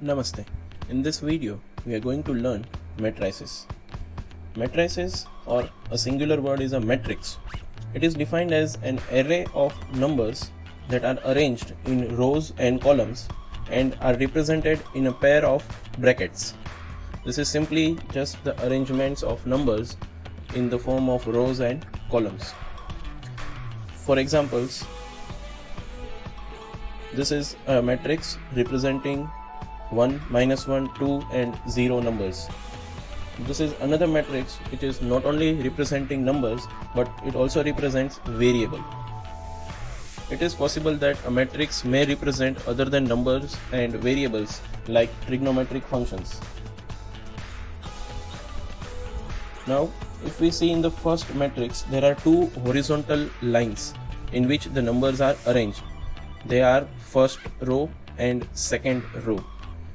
Namaste. In this video, we are going to learn matrices. Matrices, or a singular word is a matrix. It is defined as an array of numbers that are arranged in rows and columns and are represented in a pair of brackets. This is simply just the arrangements of numbers in the form of rows and columns. For examples, this is a matrix representing 1, -1, 2 and 0 numbers. This is another matrix which is not only representing numbers but it also represents variable. It is possible that a matrix may represent other than numbers and variables like trigonometric functions. Now, if we see in the first matrix, there are two horizontal lines in which the numbers are arranged. They are first row and second row.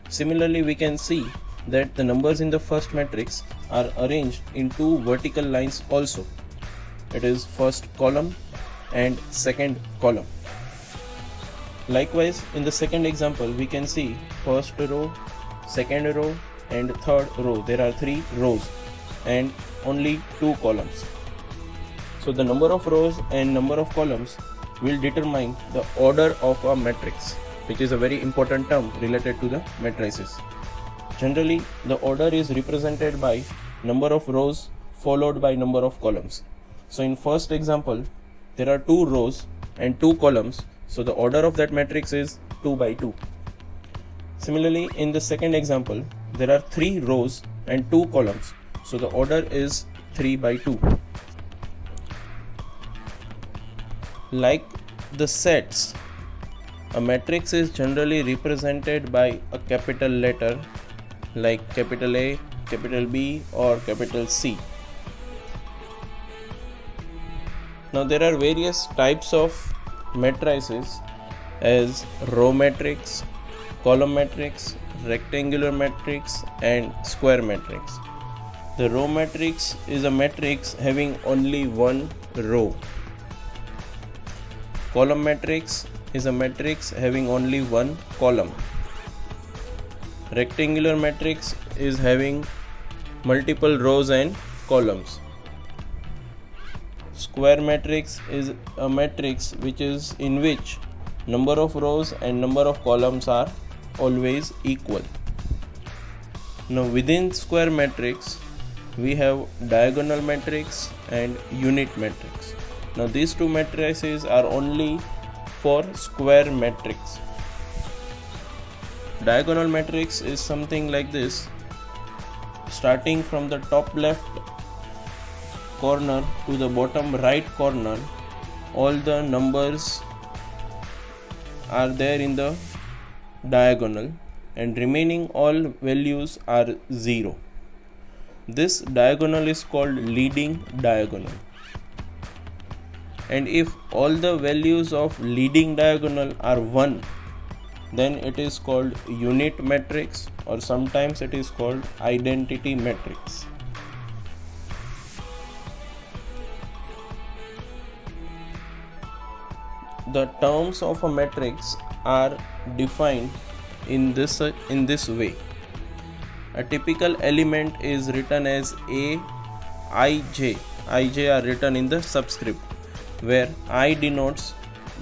Similarly, we can see that the numbers in the first matrix are arranged in two vertical lines also. It is first column and second column. Likewise, in the second example, we can see first row, second row and third row. There are three rows and only two columns. So the number of rows and number of columns will determine the order of a matrix, which is a very important term related to the matrices. Generally, the order is represented by number of rows followed by number of columns. So in first example, there are two rows and two columns, so the order of that matrix is 2 by 2. Similarly, in the second example, there are three rows and two columns, so the order is 3 by 2. Like the sets, a matrix is generally represented by a capital letter like capital A, capital B or capital C. Now there are various types of matrices as row matrix, column matrix, rectangular matrix and square matrix. The row matrix is a matrix having only one row. Column matrix is a matrix having only one column. Rectangular matrix is having multiple rows and columns. Square matrix is a matrix which is in which number of rows and number of columns are always equal. Now within square matrix we have diagonal matrix and unit matrix. Now these two matrices are only for square matrix. Diagonal matrix is something like this. Starting from the top left corner to the bottom right corner, all the numbers are there in the diagonal and remaining all values are 0. This diagonal is called leading diagonal. And if all the values of leading diagonal are 1, then it is called unit matrix, or sometimes it is called identity matrix. The terms of a matrix are defined in this way. A typical element is written as A, I, J. I, J are written in the subscript, where I denotes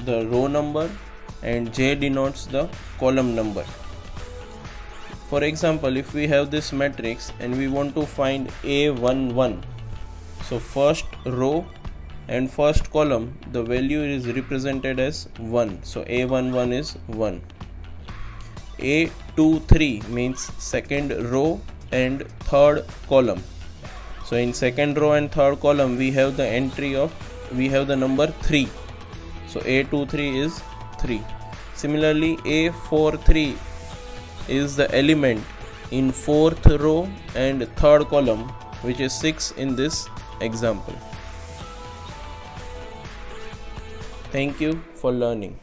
the row number and J denotes the column number. For example, if we have this matrix and we want to find A11, so first row and first column, the value is represented as 1, so A11 is 1. A23 means second row and third column. So in second row and third column we have the number 3. So A23 is 3. Similarly, A43 is the element in fourth row and third column, which is 6 in this example. Thank you for learning.